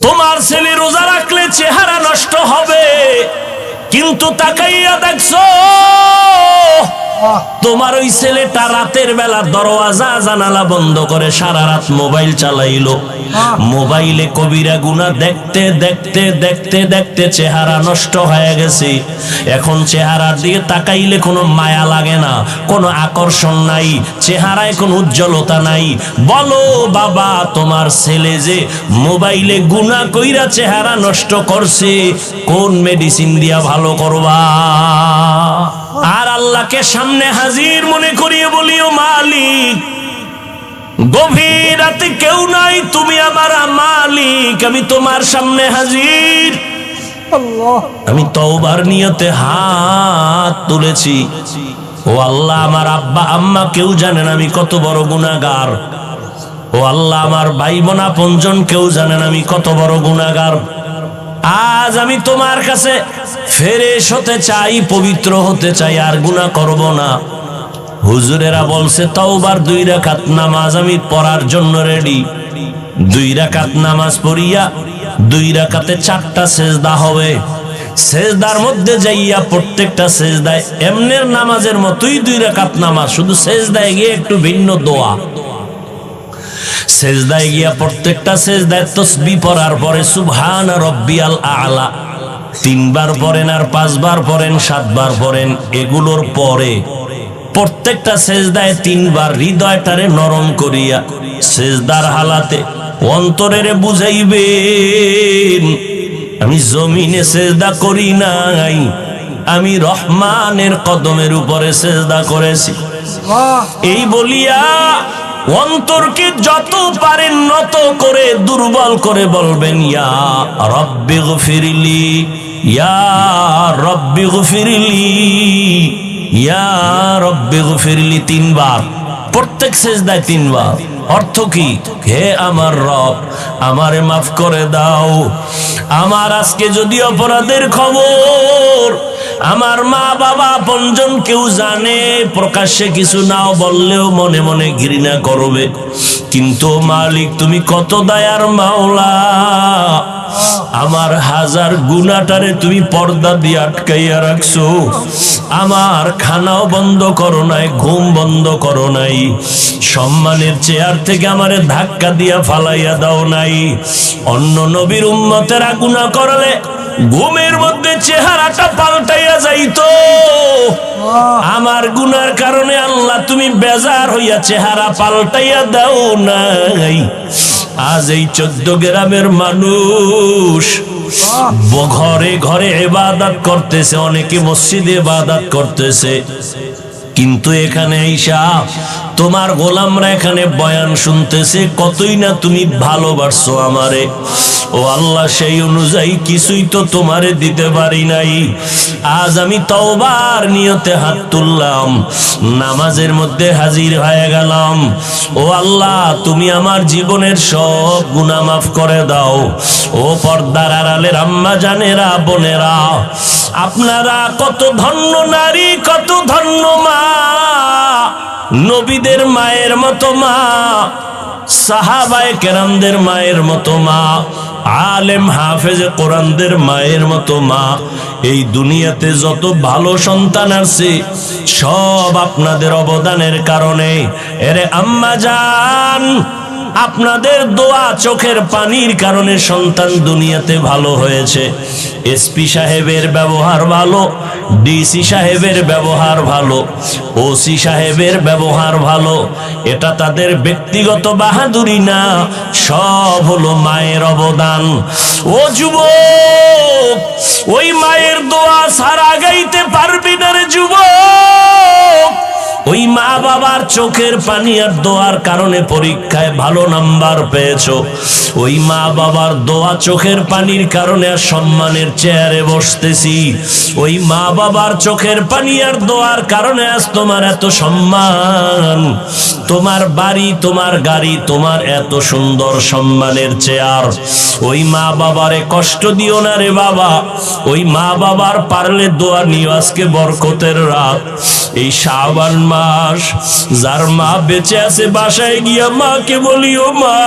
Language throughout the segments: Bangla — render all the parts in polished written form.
তোমার ছেলে রোজা রাখলে চেহারা নষ্ট হবে, কিন্তু তাকাইয়া দেখছো তোমার ওই ছেলেটা রাতের বেলা দরওয়াজা জানালা বন্ধ করে সারা রাত মোবাইল চালাইলো। মোবাইলে কবিরা গুনাহ দেখতে দেখতে দেখতে দেখতে চেহারা নষ্ট হয়ে গেছে। এখন চেহারার দিকে তাকাইলে কোনো মায়া লাগে না, কোনো আকর্ষণ নাই, চেহারায় কোনো উজ্জ্বলতা নাই। বলো বাবা, তোমার ছেলে যে মোবাইলে গুনাহ কইরা চেহারা নষ্ট করছে, কোন মেডিসিন দিয়া ভালো করবা? আর আল্লাহকে সামনে হাজির মনে করিয়ে বলিও, মালিক গভীর রাতে কেউ নাই, তুমি আমার মালিক, আমি তোমার সামনে হাজির। আমি তওবার নিয়তে হাত তুলেছি। ও আল্লাহ, আমার আব্বা আম্মা কেউ জানেন আমি কত বড় গুনাহগার। ও আল্লাহ, আমার ভাই বোন আপনজন কেউ জানেন আমি কত বড় গুনাহগার। আজ আমি তোমার কাছে ফ্রেশ হতে চাই, পবিত্র হতে চাই, আর গুনাহ করব না। হুজুরেরা বলছে তওবার 2 রাকাত নামাজ আমি পড়ার জন্য রেডি। 2 রাকাত নামাজ পড়িয়া 2 রাকাতে 4টা সেজদা হবে। সেজদার মধ্যে যাইয়া প্রত্যেকটা সেজদায় এমনের নামাজের মতোই 2 রাকাত নামাজ, শুধু সেজদায় গিয়ে একটু ভিন্ন দোয়া। সেজদায় গিয়া প্রত্যেকটা সেজদায় তাসবিহ পড়ার পরে সুবহান রাব্বিয়াল আ'লা 3 বার পড়েন, আর 5 বার পড়েন, 7 বার পড়েন। এগুলোর পরে প্রত্যেকটা সেজদায় 3 বার হৃদয়টারে নরম করিয়া সেজদার হালাতে অন্তরেরে বুঝাইবেন, আমি জমিনে সেজদা করি নাই, আমি রহমানের কদমের উপরে সেজদা করেছি। এই বলিয়া অন্তরকে যত পারেন নত করে দুর্বল করে বলবেন, ইয়া রব্বি গফিরলি, ইয়া রব্বি গফিরলি, ইয়া রব্বি গফিরলি 3 বার, প্রত্যেক সেজদায় 3 বার। অর্থ কি? হে আমার রব, আমারে মাফ করে দাও। আমার আজকে যদি অপরাধের খবর আমার মা বাবা আপনজন কেউ জানে, প্রকাশ্যে কিছু নাও বললেও মনে মনে ঘৃণা করবে, কিন্তু মালিক তুমি কত দয়ার মাওলা, আমার হাজার গুনাহটারে তুমি পর্দা দিয়ে আটকাইয়া রাখছো। আমার খানাও বন্ধ করো নাই, ঘুম বন্ধ করো নাই, সম্মানের চেয়ার থেকে আমারে ধাক্কা দিয়া ফালাইয়া দাও নাই। অন্য নবীর উম্মতেরা গুনাহ করলে ঘুমের মধ্যে চেহারাটা পাল্টাইয়া যাইতো, আমার গুনার কারণে আল্লাহ তুমি বেজার হইয়া চেহারা পাল্টাইয়া দাও নাই। আজ এই 14 গ্রামের মানুষ ঘরে ঘরে ইবাদত করতেছে, অনেকে মসজিদে ইবাদত করতেছে, কিন্তু এখানে আইসা তোমার গোলামরা এখানে বয়ান শুনতেছে, কতই না তুমি ভালোবাসছো আমারে। ও আল্লাহ, সেই অনুযায়ী কিছুই তো তোমারে দিতে পারি নাই। আজ আমি তওবার নিয়তে হাত তুললাম, নামাজের মধ্যে হাজির হয়ে গেলাম। ও আল্লাহ, তুমি আমার জীবনের সব গুনাহ মাফ করে দাও। ও পর্দার আড়ালের আম্মা জানেরা, বোনেরা, আপনারা কত ধন্য নারী, কত ধন্য মা, নবীদের মায়ের মতো মা, সাহাবায়ে কেরামদের মায়ের মতো মা, আলেম হাফেজে কোরআনদের মায়ের মতো মা। এই দুনিয়াতে যত ভালো সন্তান আছে সব আপনাদের অবদানের কারণে। এরে আম্মা জান, আপনাদের দোয়া চোখের পানির কারণে সন্তান দুনিয়াতে ভালো হয়েছে। এসপি সাহেবের ব্যবহার ভালো, ডিসি সাহেবের ব্যবহার ভালো, ওসি সাহেবের ব্যবহার ভালো, এটা তাদের ব্যক্তিগত বাহাদুরি না, সব হলো মায়ের অবদান। ও যুবক, ওই মায়ের দোয়া ছাড়া গাইতে পারবি না রে যুবক। ওই মা বাবার চোখের পানি আর দোয়ার কারণে পরীক্ষায় ভালো নাম্বার পেয়েছো। ওই মা বাবার দোয়া চোখের পানির কারণে আর সম্মানের চেয়ারে বসতেছি। ওই মা বাবার চোখের পানি আর দোয়ার কারণে আজ তোমার এত সম্মান, তোমার বাড়ি, তোমার গাড়ি, তোমার এত সুন্দর সম্মানের চেয়ার। ওই মা বাবারে কষ্ট দিও না রে বাবা। ওই মা বাবার পারলে দোয়া নিও। আজকে বরকতের রাত, এই শাবান মাস, যার মা বেঁচে আছে বাসায় গিয়া মাকে বলিও, মা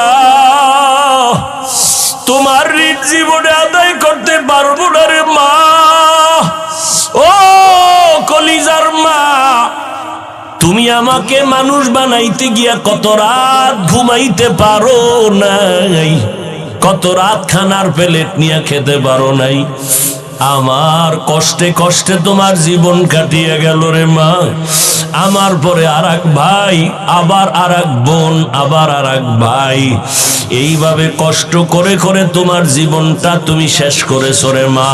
তোমার ঋণ জীবনে আদায় করতে পারবো না রে মা। ও কলিজার মা, তুমি আমাকে মানুষ বানাইতে গিয়া কত রাত ঘুমাইতে পারো নাই, কত রাত খানার প্লেট নিয়ে খেতে পারো নাই। আমার কষ্টে কষ্টে তোমার জীবন কাটিয়ে গেল রে মা। আমার পরে আর এক ভাই, আবার আর এক বোন, আবার আর এক ভাই, এইভাবে কষ্ট করে করে তোমার জীবনটা তুমি শেষ করেছো রে মা।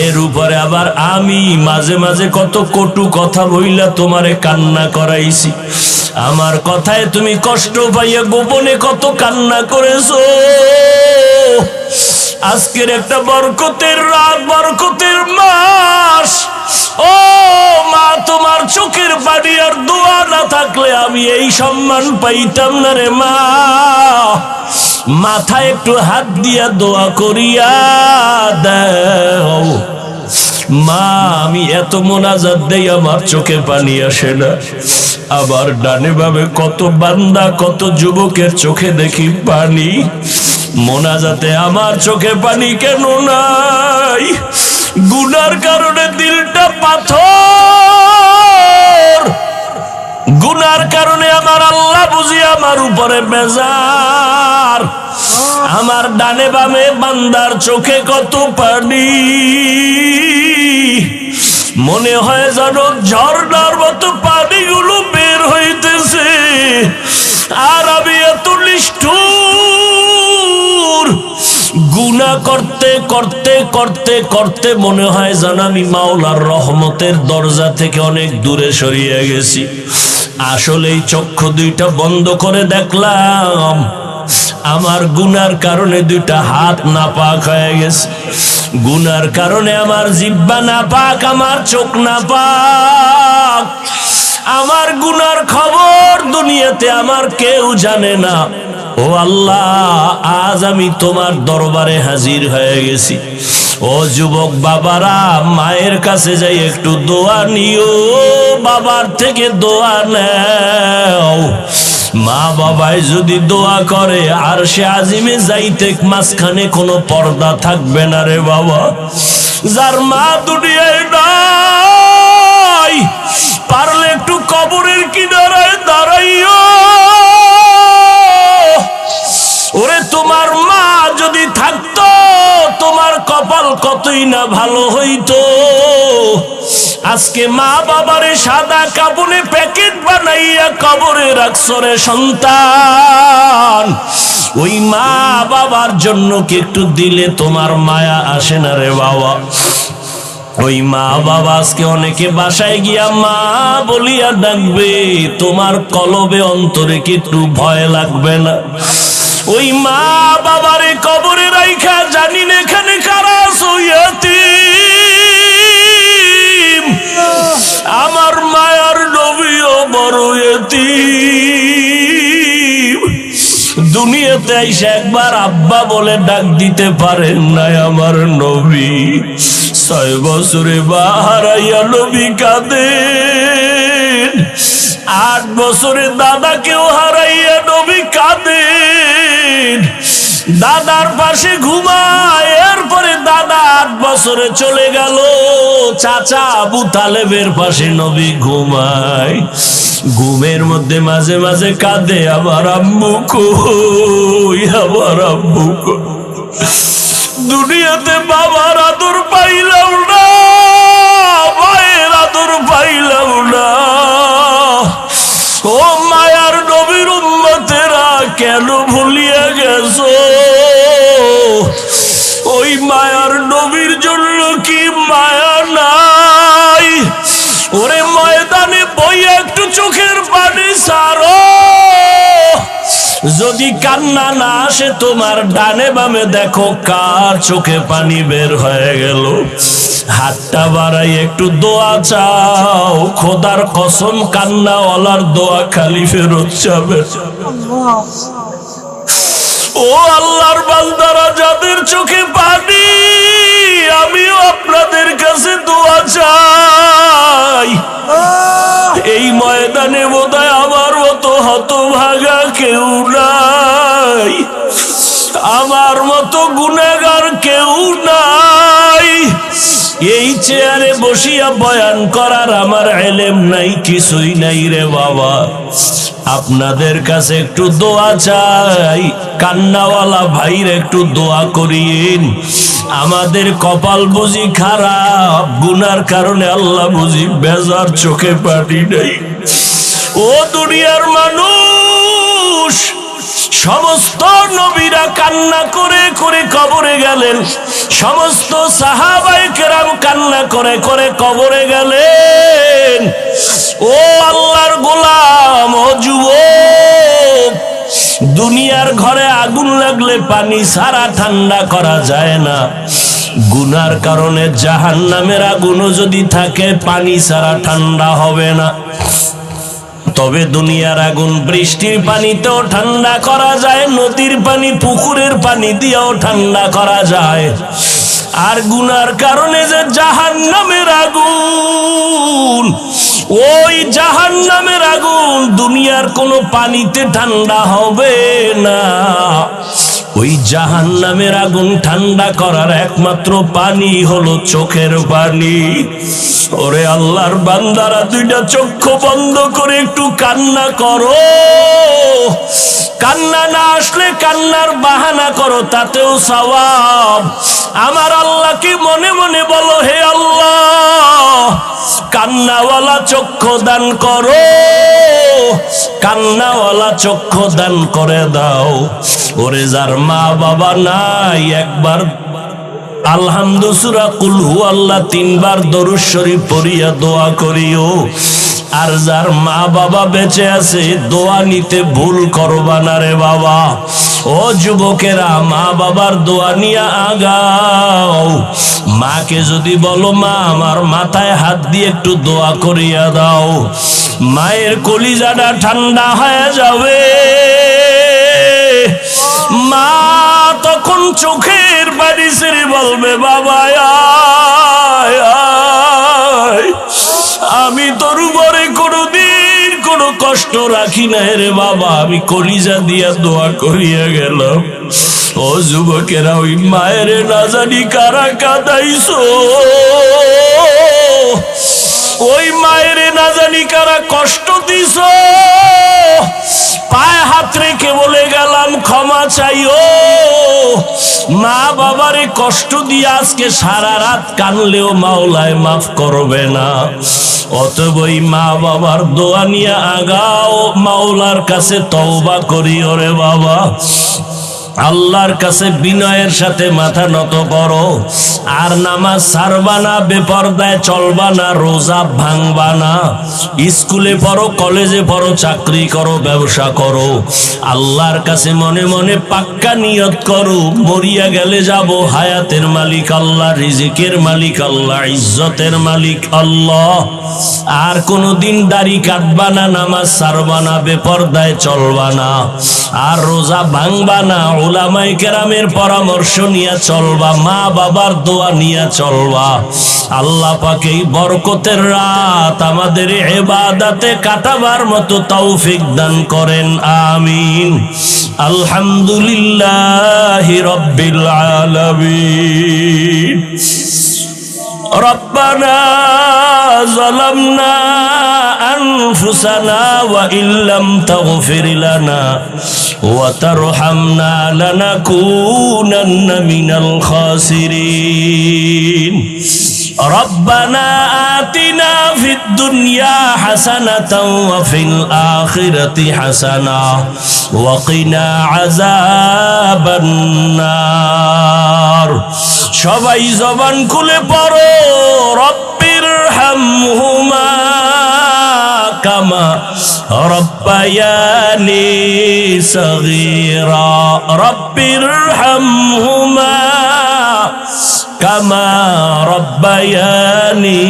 এর উপরে আবার আমি মাঝে মাঝে কত কটু কথা বইলা তোমারে কান্না করাইছি। আমার কথায় তুমি কষ্ট পাইয়া গোপনে কত কান্না করেছো। আজকের একটা বরকতের রাত, বরকতের মাস। ও মা, তোমার চোখের পানি আর দোয়া না থাকলে আমি এই সম্মান পাইতাম না রে মা। মাথায় একটু হাত দিয়া দোয়া করিয়া দাও মা। আমি এত মোনাজাত দেই আমার চোখে পানি আসে না। আবার ডানে বামে কত বান্দা, কত যুবকের চোখে দেখি পানি। মোনাজাতে আমার চোখে পানি কেন নাই? গুনার কারণে দিলটা পাথর। গুনার কারণে আমার আল্লাহ বুঝি আমার উপরে বেজার। আমার ডানে বামে বান্দার চোখে কত পানি। মনে হয় যেন ঝর্ণার মতো পানিগুলো বের হইতেছে। আর আমি এত নিষ্ঠুর, গুনাহ করতে করতে করতে করতে মনে হয় যেন আমি মাওলার রহমতের দরজা থেকে অনেক দূরে সরিয়ে গেছি। আসলে এই চক্ষু দুইটা বন্ধ করে দেখলাম আমার গুনার কারণে দুইটা হাত নাপাক হয়ে গেছে। গুনার কারণে আমার জিহ্বা নাপাক, আমার চোখ নাপাক। আমার গুনার খবর দুনিয়াতে আমার কেউ জানে না। ও আল্লাহ, আজ আমি তোমার দরবারে হাজির হয়ে গেছি। ও যুবক বাবারা, মায়ের কাছে যাই একটু দোয়া নিও, বাবার থেকে দোয়া নাও। মা বাবাই যদি দোয়া করে আর সে আজিমে যাইতে মাঝখানে কোনো পর্দা থাকবে না রে বাবা। যার মা দুনিয়ায় নাই, পারলে একটু কবরের কিনারায় দাঁড়াইও। ওরে তোমার মা যদি থাকতো, তোমার কপাল কতই না ভালো হইতো। আজকে মা বাবারে সাদা কাপড়ে প্যাকেট বানাইয়া কবরে রাখছো রে সন্তান। ওই মা বাবার জন্য কি একটু দিলে তোমার মায়া আসে না রে বাবা? ওই মা বাবা আজকে অনেকে বাসায় গিয়া মা বলিয়া ডাকবে, তোমার কলবে অন্তরে কি একটু ভয় লাগবে না? ওই মা বাবারে কবরে রাইখা জানি না এখানে কারা আছো ইয়াতীম। আমার মায়ার নবীও বড় ইয়াতীম। দুনিয়াতে আইসা একবার আব্বা বলে ডাক দিতে পারেন নাই আমার নবী। 6 বছরে বাহারাইয়া নবী কাঁদেন। 8 বছরে দাদাকেও হারাইয়া নবী কাঁদেন। দাদার পাশে ঘুমায়, এরপরে দাদা 8 বছরে চলে গেল, চাচা আবু তালেবের পাশে নবী ঘুমায়। ঘুমের মধ্যে মাঝে মাঝে কাঁদে, আমার আম্মু কই, আমার আম্মু কই। দুনিয়াতে বাবার আদর পাইলাম না, মায়ের আদর পাইলাম না। ও মায়ার নবীর উম্মতেরা, কেন ভুলিয়া গেছো? ওই মায়ার নবীর জন্য কি মায়া নাই? ওরে ময়দানে বইয়া একটু চোখের পানি ছাড়ো। যদি কান্না না আসে তোমার, ডানে বামে দেখো কার চোখে পানি বের হয়ে গেল। হাতটা বাড়াই একটু দোয়া চাও। খোদার কসম, কান্নাওয়ালার দোয়া খালি ফেরত যাবে। ও আল্লাহর বান্দারা, যাদের চোখে পানি, আমিও আপনাদের কাছে দোয়া চাই। এই ময়দানে বোধহয় আমার মতো হতভাগা কেউ নাই, আমার মতো এই চেয়ারে বসিয়া বয়ান করার আমার ইলম নাই, কিছুই নাই রে বাবা। আপনাদের কাছে একটু দোয়া চাই, কান্নাওয়ালা ভাইর একটু দোয়া করিয়েন। আমাদের কপাল বুঝি খারাপ, গুনার কারণে আল্লাহ বুঝি বেজার, চোখে পানি নাই। ও দুনিয়ার মানুষ, সমস্ত নবীরা কান্না করে করে কবরে গেলেন, সমস্ত সাহাবায়ে কেরাম কান্না করে করে কবরে গেলেন। ও আল্লাহর গোলাম, ও যুবক, দুনিয়ার ঘরে আগুন লাগলে পানি ছাড়া ঠান্ডা করা যায় না। গুনার কারণে জাহান্নামের আগুনও যদি থাকে, পানি ছাড়া ঠান্ডা হবে না। তবে দুনিয়ার আগুন বৃষ্টির পানিতেও ঠান্ডা করা যায়, নদীর পানি পুকুরের পানি দিয়েও ঠান্ডা করা যায়। আর গুনার কারণে যে জাহান্নামের আগুন, ওই জাহান্নামের আগুন দুনিয়ার কোনো পানিতে ঠান্ডা হবে না। ওই জাহান্নামের আগুন ঠান্ডা করার একমাত্র পানি হলো চোখের পানি। ওরে আল্লাহর বান্দারা, দুইটা চক্ষু বন্ধ করে একটু কান্না করো। কান্না না আসলে কান্নার বাহানা করো, তাতেও সওয়াব। আমার আল্লাহকে মনে মনে বলো, হে আল্লাহ, কান্নাওয়ালা চক্ষু দান করো, কান্নাওয়ালা চক্ষু দান করে দাও। ওরে যার মা বাবা নাই, একবার আলহামদু সূরা কুল হু আল্লাহ 3 বার দরুদ শরীফ পড়িয়া দোয়া করিও। আর যার মা বাবা বেঁচে আছে, দোয়া নিতে ভুল করবা না রে বাবা। ও যুবকেরা, মা বাবার দোয়া নিয়ে আগাও। মাকে যদি বলো, মা আমার মাথায় হাত দিয়ে একটু দোয়া করিয়া দাও, মায়ের কলিজাটা ঠান্ডা হয়ে যাবে। মা তখন চোখের পানি ছেড়ে বলবে, বাবা আয় আয়, আমি তোর উপরে কোনোদিন কোনো কষ্ট রাখি না রে বাবা, আমি কলিজা দিয়া দোয়া করিয়া গেলাম। ও যুবকেরা, ওই মায়ের না জানি কারা কাঁদাইছো, ওই মায়ের না জানি কারা কষ্ট দিছো। পায়ে হাত রেখে বলে গেলাম, ক্ষমা চাইও। মা বাবারে কষ্ট দিয়ে আজকে সারা রাত কানলেও মাওলায় মাফ করবে না। অতএব ওই মা বাবার দোয়া নিয়ে আগাও, মাওলার কাছে তওবা করিও রে বাবা। আল্লাহর কাছে বিনয়ের সাথে মাথা নত করো। আর নামাজ ছাড়বা না, বেপরদায় চলবা না, রোজা ভাঙবা না। স্কুলে পড়ো, কলেজে পড়ো, চাকরি করো, ব্যবসা করো, আল্লাহর কাছে মনে মনে পাক্কা নিয়ত করো, মরিয়া গেলে যাব, হায়াতের মালিক আল্লাহ, রিজিকের মালিক আল্লাহ, ইজ্জতের মালিক আল্লাহ। আর কোনোদিন দাড়ি কাটবা না, নামাজ ছাড়বা না, বেপরদায় চলবা না, আর রোজা ভাঙবা না। উলামায়ে কেরামের পরামর্শ নিয়ে চলবা, মা বাবার দোয়া নিয়ে চলবা। আল্লাহ পাক এই বরকতের রাত আমাদের ইবাদতে কাটাবার মতো তৌফিক দান করেন, আমিন। আলহামদুলিল্লাহি রাব্বিল আলামিন। ربنا ظلمنا أنفسنا وإن لم تغفر لنا وترحمنا لنكونن من الخاسرين ربنا آتنا في الدنيا حسنة وفي الآخرة حسنة وقنا عذاب النار সবাই জবান খুলে পড়ো রব্বির হামহুমা কামা রব্বায়ানি সগীরা রব্বির হামহুমা কামা রব্বায়ানি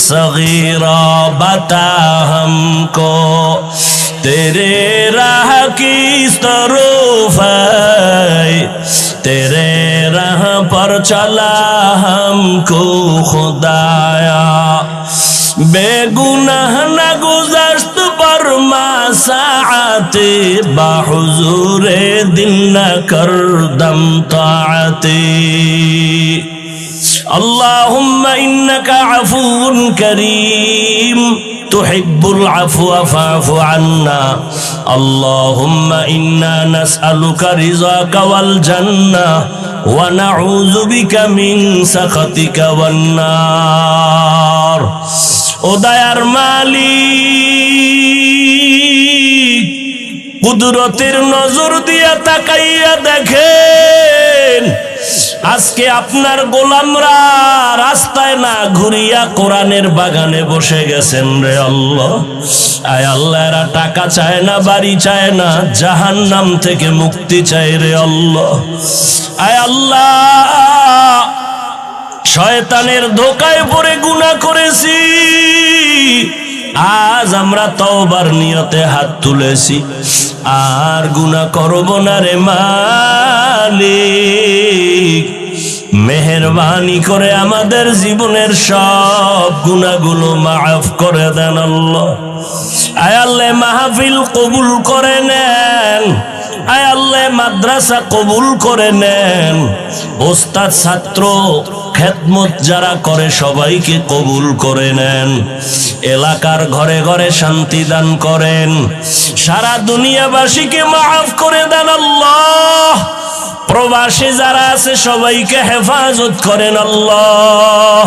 सगीरा बता हमको तेरे राह किस तरफ है तेरे राह पर चला हमको खुदाया बेगुनाह न गुज़श्त पर मासाअते बाहुज़ूरे दिल न कर दम ताअते আল্লাহুম্মা ইন্নাকা আফুউন কারীম তুহিব্বুল আফওয়া ফা'ফু আন্না আল্লাহুম্মা ইন্না নাসআলুকা রিযাকা ওয়াল জান্নাহ ওয়া নাউযু বিকা মিন সাখাতিকা ওয়ান নার। ও দয়ার মালিক, কুদরতের নজর দিয়া তাকাইয়া দেখেন, আজকে আপনার গোলামরা রাস্তায় না ঘুরিয়া কোরআনের বাগানে বসে গেছেন রে আল্লাহ। আয় আল্লাহ, এরা টাকা চায় না, বাড়ি চায় না, জাহান্নাম থেকে মুক্তি চায় রে আল্লাহ। আয় আল্লাহ, শয়তানের ধোকায় পড়ে গুনাহ করেছি, আজ আমরা তওবার নিয়তে হাত তুলেছি, আর গুনাহ করব না রে মালিক। মেহেরবানি করে আমাদের জীবনের সব গুনাহগুলো মাফ করে দেন আল্লাহ। আয় আল্লাহ, মাহফিল কবুল করে নেন। আয় আল্লাহ, মাদ্রাসা কবুল করে নেন। ওস্তাদ ছাত্র খেদমত যারা করে সবাইকে কবুল করে নেন। এলাকার ঘরে ঘরে শান্তি দান করেন। সারা দুনিয়াবাসীকে মাফ করে দেন আল্লাহ। প্রবাসী যারা আছে সবাইকে হেফাজত করেন আল্লাহ।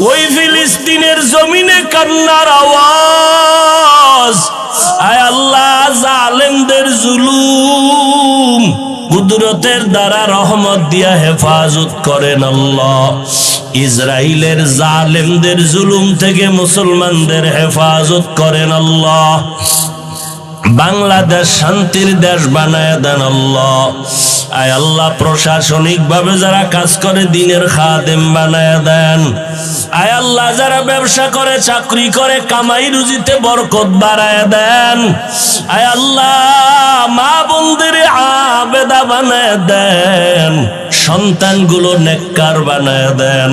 ওই ফিলিস্তিনের জমিনে কান্নার আওয়াজ, আয় আল্লাহ, জালেমদের জুলুম কুদরতের দ্বারা রহমত দিয়া হেফাজত করেন আল্লাহ। ইসরাইলের জালেমদের জুলুম থেকে মুসলমানদের হেফাজত করেন আল্লাহ। বাংলাদেশ শান্তির দেশ বানায় দেন আল্লাহ। আয় আল্লাহ, প্রশাসনিক ভাবে যারা কাজ করে দিনের খাদেম বানায় দেন। আয় আল্লাহ, যারা ব্যবসা করে, চাকরি করে, কামাই রুজিতে বরকত বাড়ায় দেন। আয় আল্লাহ, মা বোনদের আবেদা বানায় দেন, সন্তানগুলো নেককার বানায় দেন।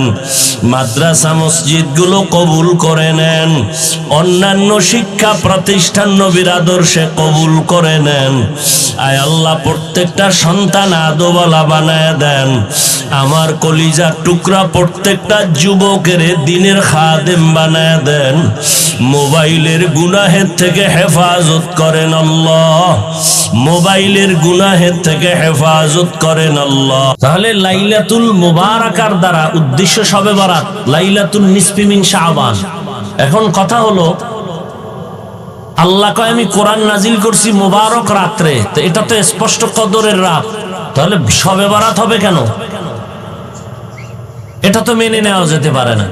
মাদ্রাসা মসজিদ গুলো কবুল করে নেন। অন্যান্য শিক্ষা প্রতিষ্ঠান নবীর আদর্শে কবুল করে নেন। আয় আল্লাহ, প্রত্যেকটা সন্তান আদোওয়ালা বানায় দেন। আমার কলিজার টুকরা প্রত্যেকটা যুবকের দিনের খাদেম বানায় দেন। মোবাইলের গুনাহের থেকে হেফাজত করেন আল্লাহ। মোবাইলের গুনাহের থেকে হেফাজত করেন আল্লাহ। তাহলে লাইলাতুল মুবারাকার দ্বারা উদ্দেশ্য শবে বরাত, লাইলাতুল নিসফি মিন শাবান। এখন কথা হলো, আল্লাহ কয় আমি কোরআন নাজিল করছি মুবারক রাত্রে, তো এটা তো স্পষ্ট কদরের রাত, তাহলে শবে বরাত হবে কেন? এটা তো মেনে নেওয়া যেতে পারে না।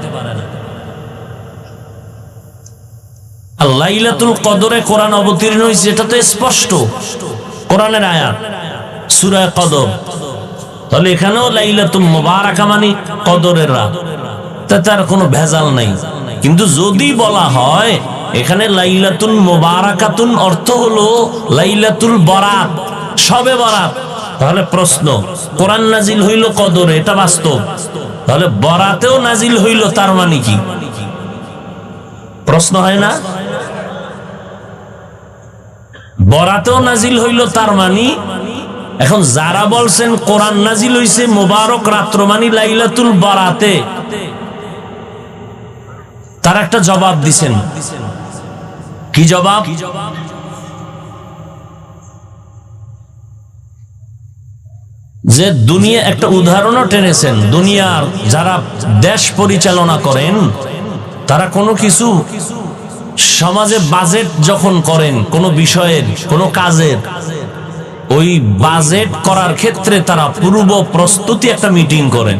লাইলাতুল কদরে কোরআন অবতীর্ণ হয়েছে, এটা তো স্পষ্ট কোরআনের আয়াত, সূরা কদর। তাহলে এখানেও লাইলাতুল মুবারাকা মানে কদরের রাত, তাতে আর কোনো ভেজাল নাই। কিন্তু যদি বলা হয় এখানে লাইলাতুল মুবারাকাতুন অর্থ হলো লাইলাতুল বরাত, শবে বরাত, তাহলে প্রশ্ন, কোরআন নাজিল হইল কদরে, এটা বাস্তব, তাহলে বরাতেও নাজিল হইল, তার মানে কি? প্রশ্ন হয় না? বরাতেও নাজিল হইল, তার মানে এখন যারা বলছেন কোরআন নাজিল হইছে মুবারক রাত্র মানে লাইলাতুল বরাতে, তার একটা জবাব দিছেন। কি জবাব? যে দুনিয়া, একটা উদাহরণও টেনেছেন, দুনিয়ার যারা দেশ পরিচালনা করেন তারা কোনো কিছু সমাজে বাজেট যখন করেন, কোনো বিষয়ের, কোনো কাজের, ওই বাজেট করার ক্ষেত্রে তারা পূর্ব প্রস্তুতি একটা মিটিং করেন,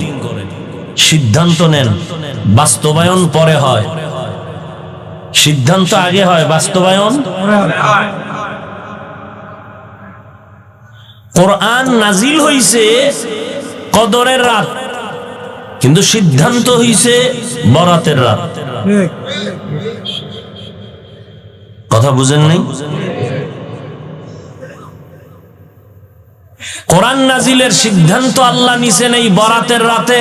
সিদ্ধান্ত নেন, বাস্তবায়ন পরে হয়। সিদ্ধান্ত আগে হয়, বাস্তবায়ন। কোরআন নাজিল হইছে কদরের রাত, কিন্তু সিদ্ধান্ত হইছে বরাতের রাত। কথা বুঝেন নাই? কোরআন নাজিলের সিদ্ধান্ত আল্লাহ নিছেন এই বরাতের রাতে,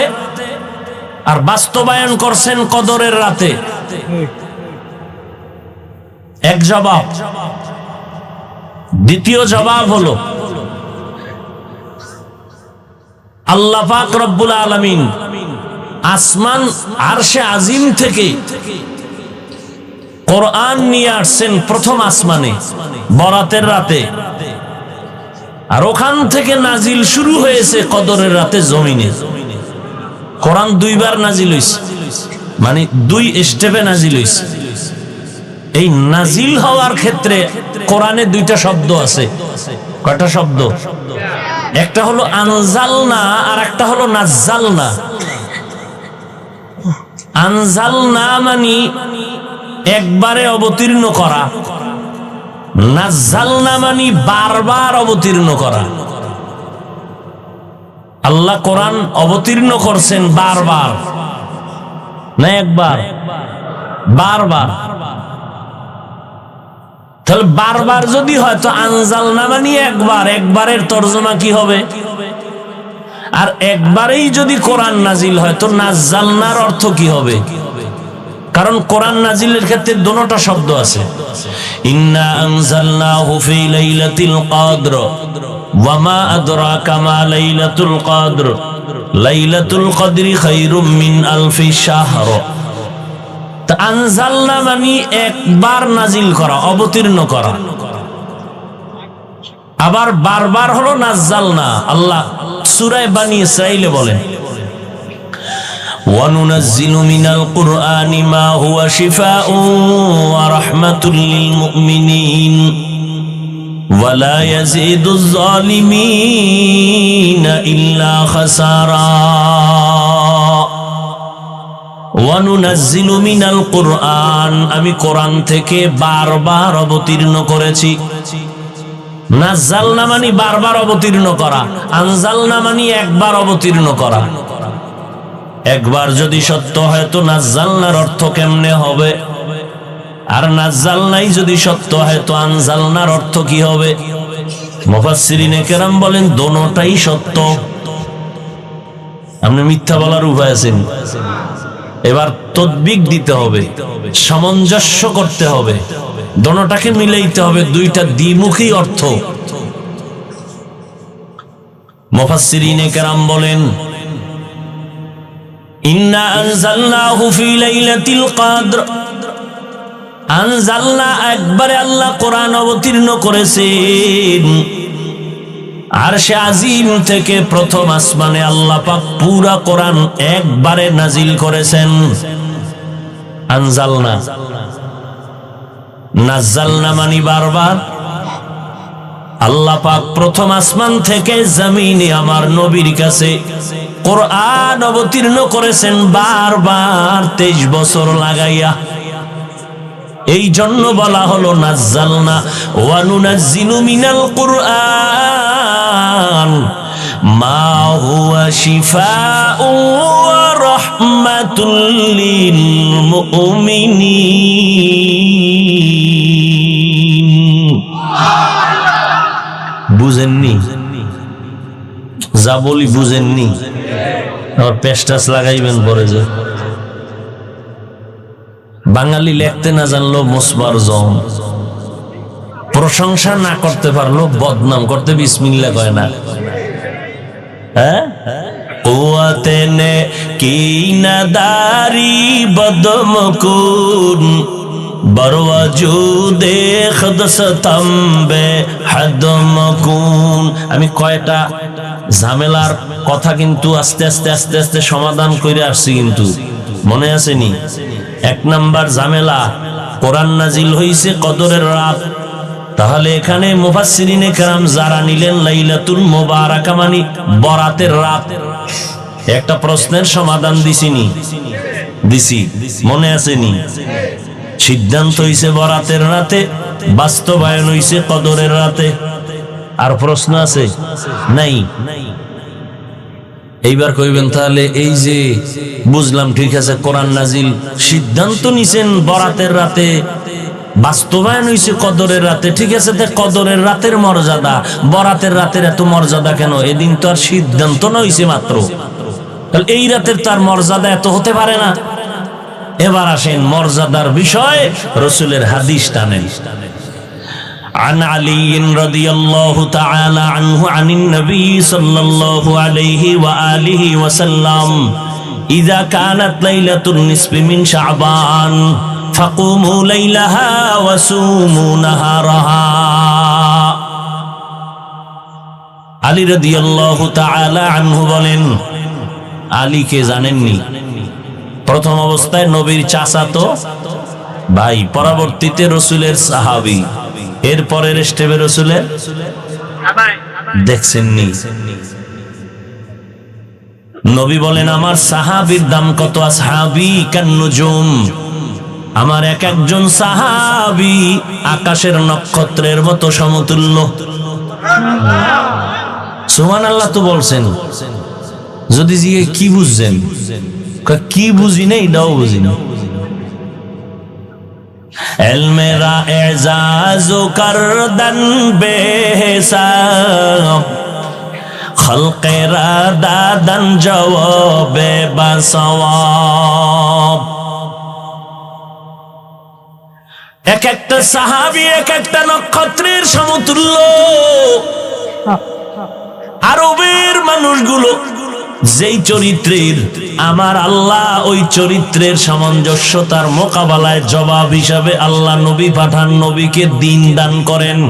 আর বাস্তবায়ন করছেন কদরের রাতে। এক জবাব। দ্বিতীয় জবাব হলো, আল্লাহ পাক রব্বুল আলামিন আসমান আরশে আজিম থেকে কোরআন নিয়ে আসছেন প্রথম আসমানে বরাতের রাতে, আর ওখান থেকে নাজিল শুরু হয়েছে কদরের রাতে জমিনে। কোরআন দুইবার নাজিল হইছে, মানে দুই স্টেপে নাজিল হইছে। এই নাজিল হওয়ার ক্ষেত্রে কোরআনে দুইটা শব্দ আছে। কয়টা শব্দ? একটা হলো আনজালনা আর একটা হলো নাজ্জালনা। আনজালনা মানে একবারে অবতীর্ণ করা, নাজ্জালনা মানে বারবার অবতীর্ণ করা। আল্লাহ কোরআন অবতীর্ণ করছেন বারবার, না একবার, বারবার। তাহলে বারবার যদি হয় তো আনজালনা মানে একবার, একবারের তরজমা কি হবে? আর একবারেই যদি কোরআন নাজিল হয় তো নাজ্জালনার অর্থ কি হবে? কারণ কোরআন নাজিলের ক্ষেত্রে দুটোটা শব্দ আছে। ইন্না আনজালনাহু ফি লাইলাতিল কদর ওয়া মা আদরাকা মা লাইলাতুল কদর লাইলাতুল কদরি খায়রুম মিন আলফি শাহর। তা আনজালনা মানে একবার নাজিল করা, অবতীর্ণ করা। আবার বারবার হলো নাজ্জালনা। আল্লাহ সূরা বানী ইসরাঈলে বলেন, وَنُنَزِّلُ مِنَ الْقُرْآنِ مَا هُوَ شِفَاءٌ وَرَحْمَةٌ لِّلْمُؤْمِنِينَ وَلَا يَزِيدُ الظَّالِمِينَ إِلَّا خَسَارًا وَنُنَزِّلُ مِنَ الْقُرْآنِ আমি কোরআন থেকে বারবার অবতীর্ণ করেছি। নাজ্জালনা মানে বারবার অবতীর্ণ করা, আনজালনা মানে একবার অবতীর্ণ করা। একবার যদি সত্য হয় তো নাজ্জালনার অর্থ কেমনে হবে? আর নাজ্জালনাই যদি সত্য হয় তো আনজালনার অর্থ কি হবে? মুফাসসিরিনে কেরাম বলেন দোনোটাই সত্য। আপনি মিথ্যা বলার উপায় আছেন? এবার তদবিক দিতে হবে, সামঞ্জস্য করতে হবে, দোনোটাকে মিলাইতে হবে, দুইটা দ্বিমুখী অর্থ। মুফাসসিরিনে কেরাম বলেন ইন্না আনজালনাহু ফি লাইলাতিল কদর, আনজালনা একবারে আল্লাহ কোরআন অবতীর্ণ করেছেন। আরশে আজিম থেকে প্রথম আসমানে আল্লাহ পাক পুরা কোরআন একবারে নাজিল করেছেন। আনজালনা, নাজ্জালনা মানে বারবার। আল্লাহ পাক প্রথম আসমান থেকে জমিনে আমার নবীর কাছে কোরআন অবতীর্ণ করেছেন বারবার, 23 বছর লাগাইয়া। এই জন্য বলা হলো নাজ্জালনা ওয়া নুনাজ্জিলু মিনাল কুরআন মা হুয়া শিফাউন ওয়া রাহমাতুল লিল মুমিনিন। বুঝেননি? যা বলি বুঝেননি? আর পেস্টাস লাগাইবেন পরে যে বাঙালি লিখতে না জানলো মুসবার জম, প্রশংসা না করতে পারলো বদনাম করতে বিসমিল্লাহ কয় না। হ্যাঁ, কুওয়াতে নে কি নাদারি বদমকুন বরওয়াজুদে খদসতাম্বে হাদমকুন। আমি কয়টা ঝামেলার কথা কিন্তু আস্তে আস্তে আস্তে আস্তে সমাধান করে আসছি, কিন্তু মনে আসেনি? 1 নাম্বার ঝামেলা, কোরআন নাজিল হইছে কদরের রাত। তাহলে এখানে মুফাসসিরিনে কেরাম যারা নিলেন লাইলাতুল মুবারাকা মানে বরাতের রাত, একটা প্রশ্নের সমাধান দিছিনি? দিছি, মনে আসেনি? সিদ্ধান্ত হইছে বরাতের রাতে, বাস্তবায়ন হইছে কদরের রাতে। আর প্রশ্ন আছে? নাই। এইবার কইবেন তাহলে এই যে বুঝলাম, ঠিক আছে, কোরআন নাজিল সিদ্ধান্ত নিছেন বরাতের রাতে, বাস্তবায়ন হইছে কদরের রাতে, ঠিক আছে, কদরের রাতের মর্যাদা বরাতের রাতের এত মর্যাদা কেন? এদিন তো আর সিদ্ধান্ত না হইছে মাত্র, তাহলে এই রাতের তার মর্যাদা এত হতে পারে না। এবার আসেন মর্যাদার বিষয়, রাসূলের হাদিস টানেন। عن علي رضي الله تعالى عنه عن النبي صلى الله عليه وآله وسلم ইযা কানাত লাইলাতুন নিসফি মিন শাবান ফাকুমু লাইলাহা ওয়া সুমু নাহারাহা। আলী রাদিয়াল্লাহু তাআলা আনহু বলেন, আলীকে জানেননি? প্রথম অবস্থায় নবীর চাচাতো ভাই, পরবর্তীতে রাসূলের সাহাবী, এরপরের স্টেপে রাসূলের দেখছেননি? নবী বলেন, আমার সাহাবীর দাম কত? আসহাবী কান্নুজুম, আমার এক একজন সাহাবী আকাশের নক্ষত্রের মতো সমতুল্য। সুবহানাল্লাহ তো বলছেন। যদি জিজ্ঞেস কি বুঝছেন, কি বুঝি না, এটাও বুঝি না। এলমেরা এজাজু করদন বেহিসাব, খলকেরা দাদন জওয়াবে বাসওয়াব। এক একটা সাহাবী এক একটা নক্ষত্রের সমতুল্য। আরবের মানুষগুলো যেই চরিত্রের, আমার আল্লাহ ওই চরিত্রের সামঞ্জস্যতার মোকাবেলায় জবাব হিসাবে আল্লাহ নবী পাঠান, নবীকে দ্বীন দান করেন।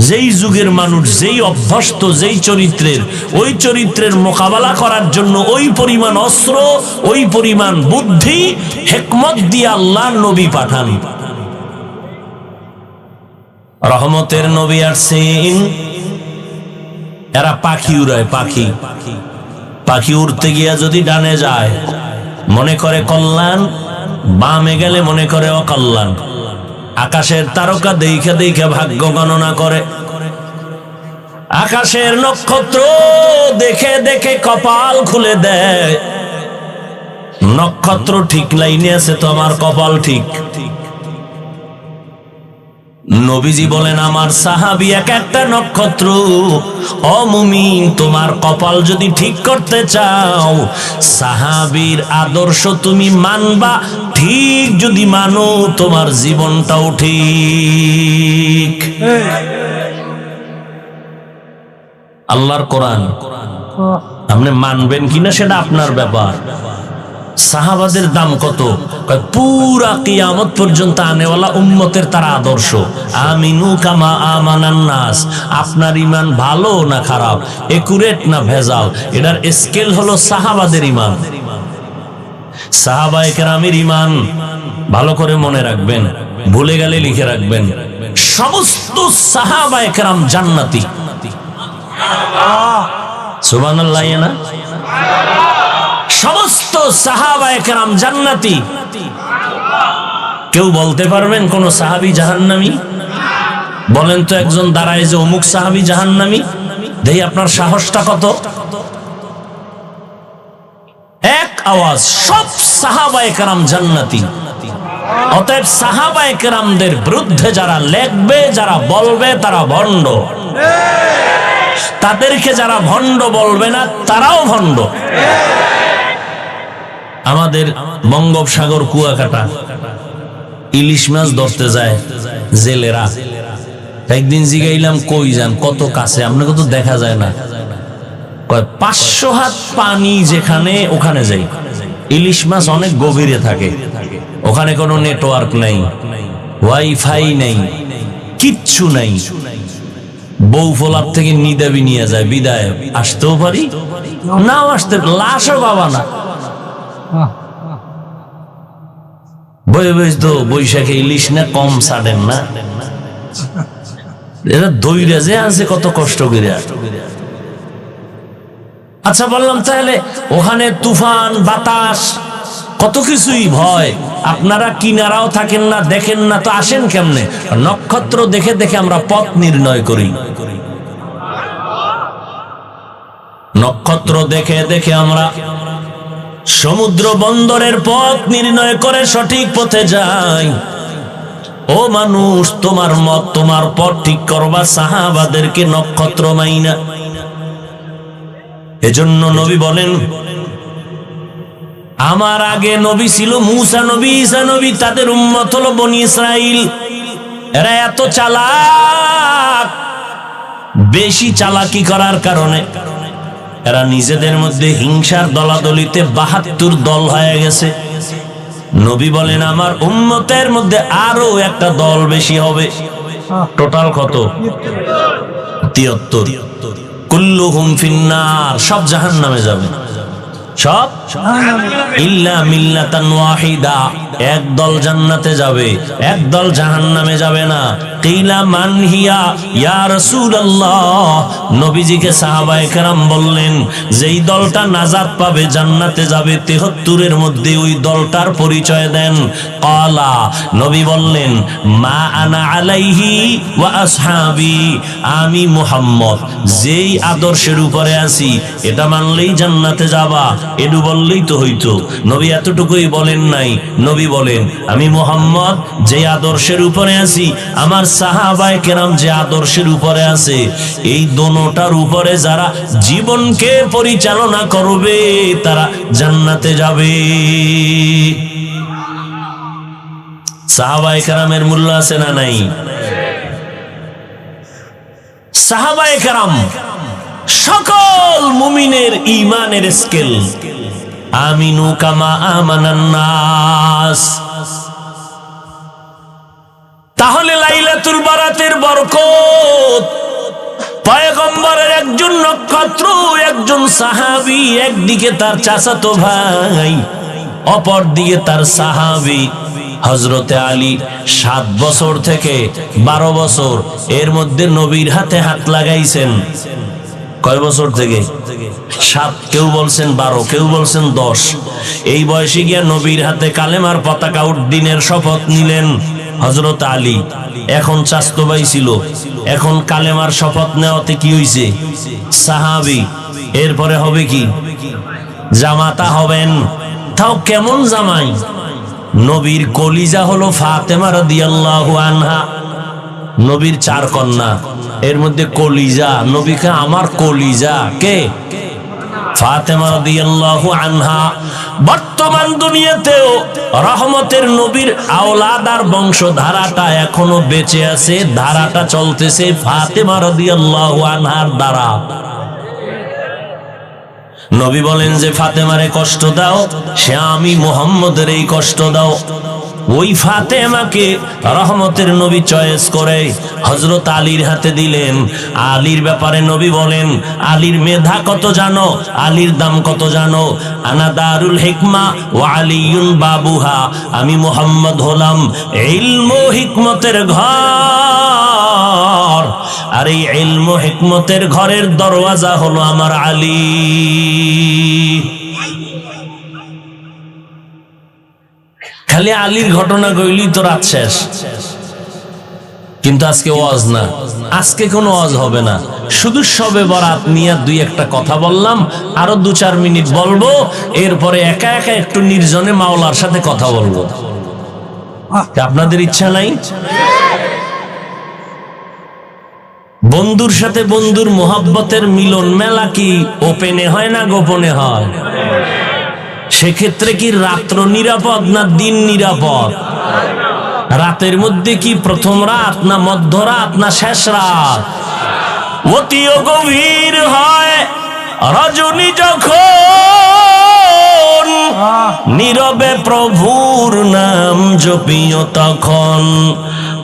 যেই যুগের মানুষ যেই অভ্যস্ত যেই চরিত্রের, ওই চরিত্রের মোকাবেলা করার জন্য ওই পরিমাণ অস্ত্র, ওই পরিমাণ বুদ্ধি, হিকমত দিয়ে আল্লাহ নবী পাঠান। রহমতের নবী আসছেন, এরা পাখি উড়ায়। পাখি পাখি উড়তে গিয়া যদি ডানে যায় মনে করে কল্যাণ, বামে গেলে মনে করে অকল্যাণ। আকাশের তারকা দেখে দেখে ভাগ্য গণনা করে, আকাশের নক্ষত্র দেখে দেখে কপাল খুলে দেয়। নক্ষত্র ঠিক লাইনে আছে তো আমার কপাল ঠিক। নবীজি বলেন, আমার সাহাবী এক একটা নক্ষত্র। ও মুমিন, তোমার কপাল যদি ঠিক করতে চাও, সাহাবীর আদর্শ তুমি মানবা। ঠিক যদি মানো, তোমার জীবনটাও ঠিক। আল্লাহর কোরআন আপনি মানবেন কিনা সেটা আপনার ব্যাপার। সাহাবাদের দাম কত? পুরা কিয়ামত পর্যন্ত আনেওয়ালা উম্মতের তারা আদর্শ। আমিনু কামা আমানান নাস। আপনার ইমান ভালো না খারাপ, একুরেট না ভেজাল, এটার স্কেল হলো সাহাবাদের ইমান। সাহাবায়ে কেরামের ইমান ভালো করে মনে রাখবেন, ভুলে গেলে লিখে রাখবেন। সমস্ত সাহাবায়ে কেরাম জান্নাতি। সুবহানাল্লাহ না? সমস্ত সাহাবায়ে কেরাম জান্নাতি। কেউ বলতে পারবেন কোন সাহাবী জাহান্নামী? বলেন তো একজন দাঁড়ায় যে অমুক সাহাবী জাহান্নামী। দেই আপনার সাহসটা কত? এক আওয়াজ, সব সাহাবায়ে কেরাম জান্নাতি। অতএব সাহাবায়ে কেরামদের বিরুদ্ধে যারা লেখবে, যারা বলবে, তারা ভণ্ড। তাদেরকে যারা ভণ্ড বলবে না, তারাও ভণ্ড। আমাদের বঙ্গোপসাগর কুয়াকাটা ইলিশ মাছ ধরতে যায় জেলেরা। একদিন জিগাইলাম, কই যান? কত কাছে, আপনাকে তো দেখা যায় না। 500 হাত পানি যেখানে, ওখানে যাই। ইলিশ মাছ অনেক গভীরে থাকে, ওখানে কোনো নেটওয়ার্ক নাই, ওয়াইফাই নেই, কিচ্ছু নাই। বউ ফোলার থেকে নিদাবি নিয়ে যায়, বিদায় আসতেও পারি নাও আসতে, লাশও বাবা না। বয়ে বয়ে তো বৈশাখে ইলিশ না কম ছাড়েন না, এরা দইরা যে আছে কত কষ্ট করে। আচ্ছা বললাম, তাহলে ওখানে তুফান বাতাস কত কিছুই ভয়, আপনারা কিনারাও থাকেন না, দেখেন না, তো আসেন কেমনে? নক্ষত্র দেখে দেখে আমরা পথ নির্ণয় করি। নক্ষত্র দেখে দেখে আমরা সমুদ্র বন্দরের পথ নির্ণয় করে সঠিক পথে যাই। ও মানুষ, তোমার মত, তোমার পথ ঠিক করবা সাহাবাদেরকে নক্ষত্র মাইনা। এজন্য নবী বলেন, আমার আগে নবী ছিল মূসা নবী, ঈসা নবী, তাদের উম্মত হলো বনি ইসরাইল। এরা এত চালাক, বেশি চালাকি করার কারণে এরা নিজেদের মধ্যে হিংসার দলাদলিতে 72 দল হয়ে গেছে। নবী বলেন আমার উম্মতের মধ্যে আরো একটা দল বেশি হবে। টোটাল কত? 73। কুল্লুহুম ফিন্নার, সব জাহান্নামে যাবে, সব ইল্লা মিল্লাতান ওয়াহিদা, এক দল জান্নাতে যাবে, এক দল জাহান্নামে যাবে না। কিলা মান হিয়া ইয়া রাসূলুল্লাহ, নবীজিকে সাহাবায়ে কেরাম বললেন যেই দলটা নাজাত পাবে জান্নাতে যাবে 73 মধ্যে ওই দলটার পরিচয় দেন। ক্বালা, নবী বললেন মা আনা আলাইহি ওয়া আসহাবি, আমি মুহাম্মদ যেই আদর্শের উপরে আছি এটা মানলেই জান্নাতে যাবা, এটু বললেই তো হইতো। নবী এতটুকুই বলেন নাই, নবী বলেন আমি মুহাম্মদ যে আদর্শের উপরে আছি, আমার সাহাবায়ে কেরাম যে আদর্শের উপরে আছে, এই দোনোটার উপরে যারা জীবনকে পরিচালনা করবে তারা জান্নাতে যাবে। সাহাবায়ে কেরামের মূল্য আছে না নাই? সাহাবায়ে কেরাম সকল মুমিনের ঈমানের স্কেল। আমিনু কামা আমানান নাস। তাহলে লাইলাতুল বারাতের বরকত, পয়গম্বরের একজন নক্ষত্র, একজন সাহাবী, একদিকে তার চাচাতো ভাই, অপর দিকে তার সাহাবী হযরতে আলী 7 বছর থেকে 12 বছর এর মধ্যে নবীর হাতে হাত লাগাইছেন। কয় বছর থেকে? 7, কেউ বলছেন 12, কেউ বলছেন 10। এই বয়সে গিয়া নবীর হাতে কালেমার পতাকা উড্ডীনের শপথ নিলেন হযরত আলী। এখন চাচতো ভাই ছিল, এখন কালেমার শপথ নেওয়াতে কি হইছে? সাহাবী। এরপরে হবে কি? জামাতা হবেন। তাও কেমন জামাই? নবীর কলিজা হলো ফাতেমা রাদিয়াল্লাহু আনহা। নবীর 4 কন্যা, এর মধ্যে কলিজা, নবীকে আমার কলিজা কে? ফাতেমা রাদিয়াল্লাহু আনহা। বর্তমান দুনিয়াতেও রহমতের নবীর আওলাদ আর বংশধারাটা এখনো বেঁচে আছে, ধারাটা চলতেছে ফাতেমা রাদিয়াল্লাহু আনহার দ্বারা। নবী বলেন যে ফাতেমারে কষ্ট দাও, সে আমি মুহাম্মদের এই কষ্ট দাও। ওই ফাতেমাকে রহমতের নবী চয়েস করে হযরত আলীর হাতে দিলেন। আলীর ব্যাপারে নবী বলেন আলীর মেধা কত জানো, আলীর দাম কত জানো? আনা দারুল হিকমা ওয়া আলিয়ুন বাবুহা, আমি মুহাম্মদ হলাম ইলম ও হিকমতের ঘর, আর এই ইলম ও হিকমতের ঘরের দরওয়াজা হলো আমার আলী। খালি আলীর ঘটনা কইলি তো রাত শেষ। কিন্তু আজকে ওয়াজ না, আজকে কোনো ওয়াজ হবে না, শুধু শবে বরাত নিয়ে 2-1টা কথা বললাম, আরো 2-4 মিনিট বলবো, এরপরে একা একা একটু নির্জনে মাওলার সাথে কথা বলবো। আপনাদের ইচ্ছা নাই? বন্ধুর সাথে বন্ধুর মোহাব্বতের মিলন মেলা কি ওপেনে হয় না গোপনে হয়? সেক্ষেত্রে কি রাত্র নিরাপদ না দিন নিরাপদ? রাতের মধ্যে কি প্রথম রাত না মধ্যরাত না শেষ রাত? অতিও গভীর হয় রজনী যখন, নীরবে প্রভুর নাম জপিও তখন।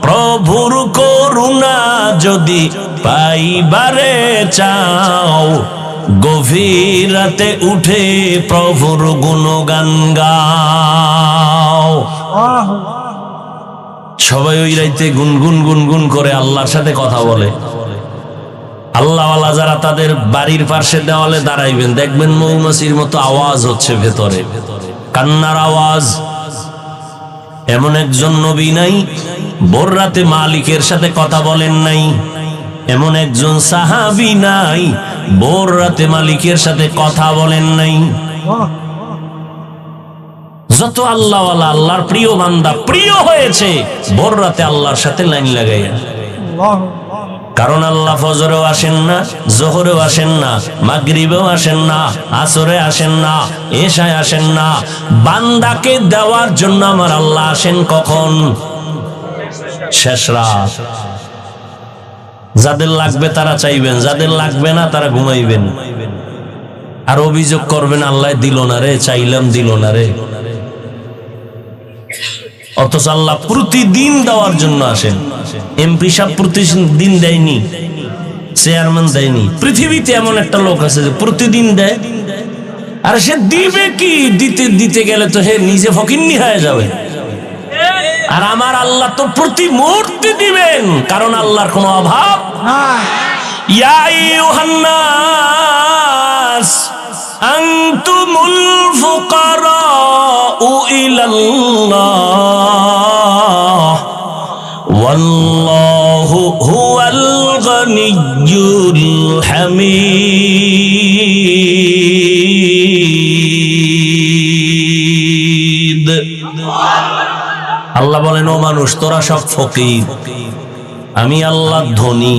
প্রভুর করুণা যদি পাইবারে চাও, গভীর রাতে উঠে প্রভুর গুণগান গাও। সবাই ওই রাইতে গুনগুন গুনগুন করে আল্লাহর সাথে কথা বলে। আল্লাহওয়ালা যারা তাদের বাড়ির পাশে দেওয়ালে দাঁড়াইবেন, দেখবেন মৌমাছির মতো আওয়াজ হচ্ছে ভেতরে, কান্নার আওয়াজ। এমন একজন নবী নাই ভোর রাতে মালিকের সাথে কথা বলেন নাই, এমন একজন সাহাবী নাই ভোর রাতে মালিকের সাথে কথা বলেন নাই। যত আল্লাহওয়ালা, আল্লাহর প্রিয় বান্দা প্রিয় হয়েছে ভোর রাতে আল্লাহর সাথে লাইন লাগাইয়া। কারণ আল্লাহ ফজরেও আসেন না, জোহরেও আসেন না, মাগরিবেও আসেন না, আসরে আসেন না, এশায় আসেন না। বান্দাকে দেওয়ার জন্য আমার আল্লাহ আসেন কখন? শেষ রাত। যাদের লাগবে তারা চাইবেন, যাদের লাগবে না তারা ঘুমাইবেন। আর অভিযোগ করবেন আল্লাহ দিল না রে, চাইলাম দিল না রে। অথচ আল্লাহ প্রতিদিন দেওয়ার জন্য আসেন। এমপি সাহেব প্রতিদিন দেয়নি, চেয়ারম্যান দেয়নি। পৃথিবীতে এমন একটা লোক আছে যে প্রতিদিন দেয়, আর সে দিবে কি? দিতে দিতে গেলে তো সে নিজে ফকিন্নি হয়ে যাবে। আর আমার আল্লাহ তো প্রতি মুহূর্তে দিবেন, কারণ আল্লাহর কোনো অভাব নাই। ইয়া আইয়ুহান নাস আনতুমুল ফুকারাউ ইলাল্লাহ ওয়াল্লাহু হুয়াল গনিয়্যুল হামিদ। আল্লাহ বলেন, ও মানুষ তোরা সব ফকির, আমি আল্লাহ ধনী।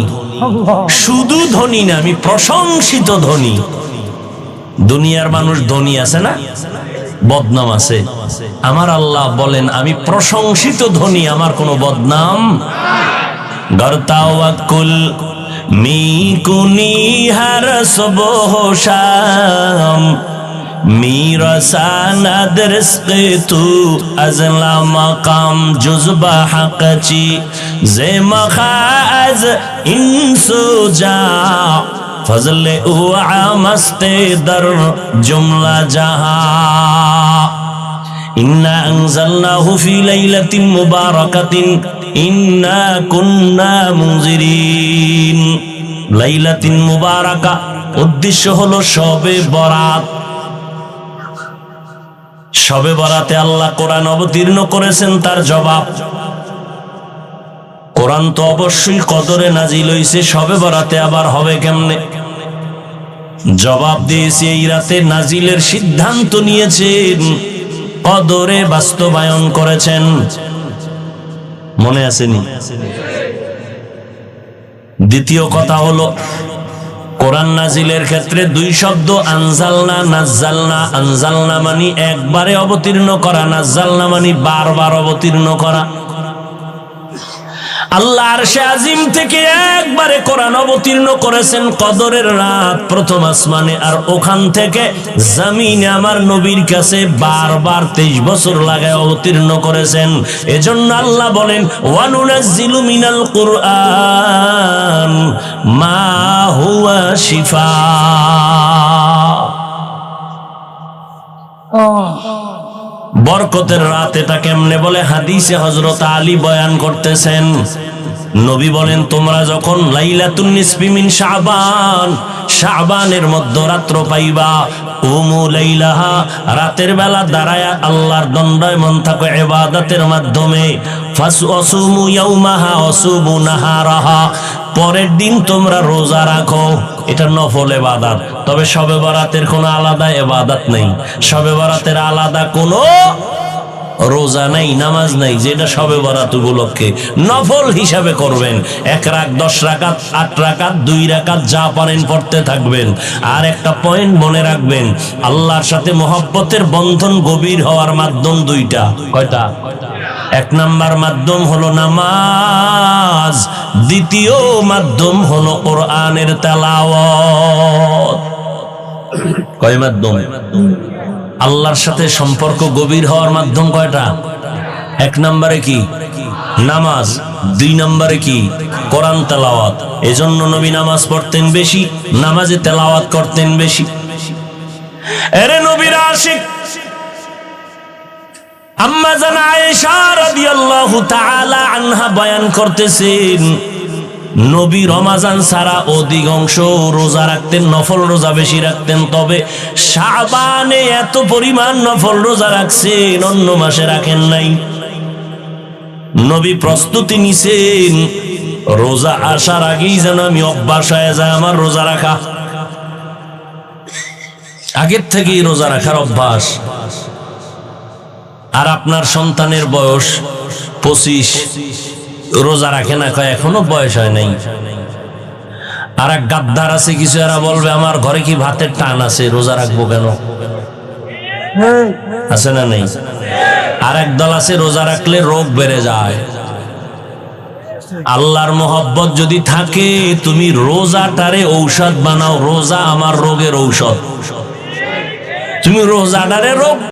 শুধু ধনী না, আমি প্রশংসিত ধনী। দুনিয়ার মানুষ ধনী আছে না, বদনাম আছে। আমার আল্লাহ বলেন আমি প্রশংসিত ধনী, আমার কোনো বদনাম। গরতাওয়াক্কুল মি কুনি হর সুবহ শাম میرساند رزق تو از لا مقام جز با حق چی زمخا از این سوجا فضل او عامست در جمله جہاں إنا أنزلناه في ليلة مباركة إنا كنا منذرين। ليلة مباركة উদ্দেশ্য হলো শবে বরাত। শবে বরাতে আল্লাহ কোরআন অবতীর্ণ করেছেন, তার জবাব। কোরআন তো অবশ্যই কদরে নাজিল হইছে, শবে বরাতে আবার হবে কেমনে? জবাব দিয়েছে এই রাতে নাজিলের সিদ্ধান্ত নিয়েছেন, কদরে বাস্তবায়ন করেছেন। মনে আসেনি? দ্বিতীয় কথা হলো কোরআন নাজিলের ক্ষেত্রে দুই শব্দ, আনজালনা নাজ্জালনা। আনজালনা মানে একবারে অবতীর্ণ করা, নাজ্জালনা মানে বারবার অবতীর্ণ করা। আল্লাহ আরশে আজিম থেকে একবারে কোরআন অবতীর্ণ করেছেন কদরের রাত প্রথম আসমানে, আর ওখান থেকে জমিনে আমার নবীর কাছে বারবার 23 বছর লাগায় অবতীর্ণ করেছেন। এজন্য আল্লাহ বলেন ওয়ানুনাজ্জিলু মিনাল কুরআন মা হুয়া শিফা। বরকতের রাত এটা কেমনে বলে হাদিসে হযরত আলী বয়ান করতেছেন। নবী বলেন তোমরা যখন লাইলাতুন নিসফি মিন শাবান, শাবানের মধ্যরাত্র পাইবা, উমু লাইলাহা, রাতের বেলা দাঁড়ায়া আল্লাহর দণ্ডায়মান থাকো ইবাদতের মাধ্যমে, ফাসউমু ইয়াউমাহা ওয়াসুমু নাহারাহা, পরের দিন তোমরা রোজা রাখো। এটা নফল ইবাদত। তবে শবে বরাতের কোনো আলাদা ইবাদত নেই, শবে বরাতের আলাদা কোনো রোজা নাই, নামাজ নাই, যেটা শবে বরাত উপলক্ষে নফল হিসাবে করবেন। 1 রাকাত, 10 রাকাত, 8 রাকাত, 2 রাকাত যা পারেন পড়তে থাকবেন। আর একটা পয়েন্ট মনে রাখবেন, আল্লাহর সাথে মহব্বতের বন্ধন গভীর হওয়ার মাধ্যম দুইটা। কয়টা? 1 নাম্বার মাধ্যম হলো নামাজ, দ্বিতীয় মাধ্যম হলো কোরআনের তেলাওয়াত। কয় মাধ্যম? আল্লাহর সাথে সম্পর্ক গভীর হওয়ার মাধ্যম কয়টা? 1 নম্বরে কি? নামাজ। 2 নম্বরে কি? কোরআন তেলাওয়াত। এজন্য নবী নামাজ পড়তেন বেশি, নামাজে তেলাওয়াত করতেন বেশি। আরে নবীর আশিক আম্মা জান আয়েশা রাদিয়াল্লাহু তাআলা আনহা বয়ান করতেছেন, নবী রমাজান ছাড়া অধিকাংশ রোজা রাখতেন, নফল রোজা বেশি রাখতেন। তবে শাবানে এত পরিমাণ নফল রোজা রাখছেন, অন্য মাসে রাখেন নাই। নবী প্রস্তুতি নিছেন, রোজা আসার আগেই যেন আমি অভ্যাস হয়ে যায় আমার রোজা রাখা। আগের থেকেই রোজা রাখার অভ্যাস। আর আপনার সন্তানের বয়স 25, রোজা রাখে না, কয় এখনো বয়স হয় নাই। আর এক গাদ্দার আছে কিছু, এরা বলবে আমার ঘরে কি ভাতের টান আছে, রোজা রাখবো কেন? আছে না নেই? আর এক দল আছে রোজা রাখলে রোগ বেড়ে যায়। আল্লাহর মোহব্বত যদি থাকে, তুমি রোজাটারে ঔষধ বানাও। রোজা আমার রোগের ঔষধ। তুমি রোজাদারে রোগ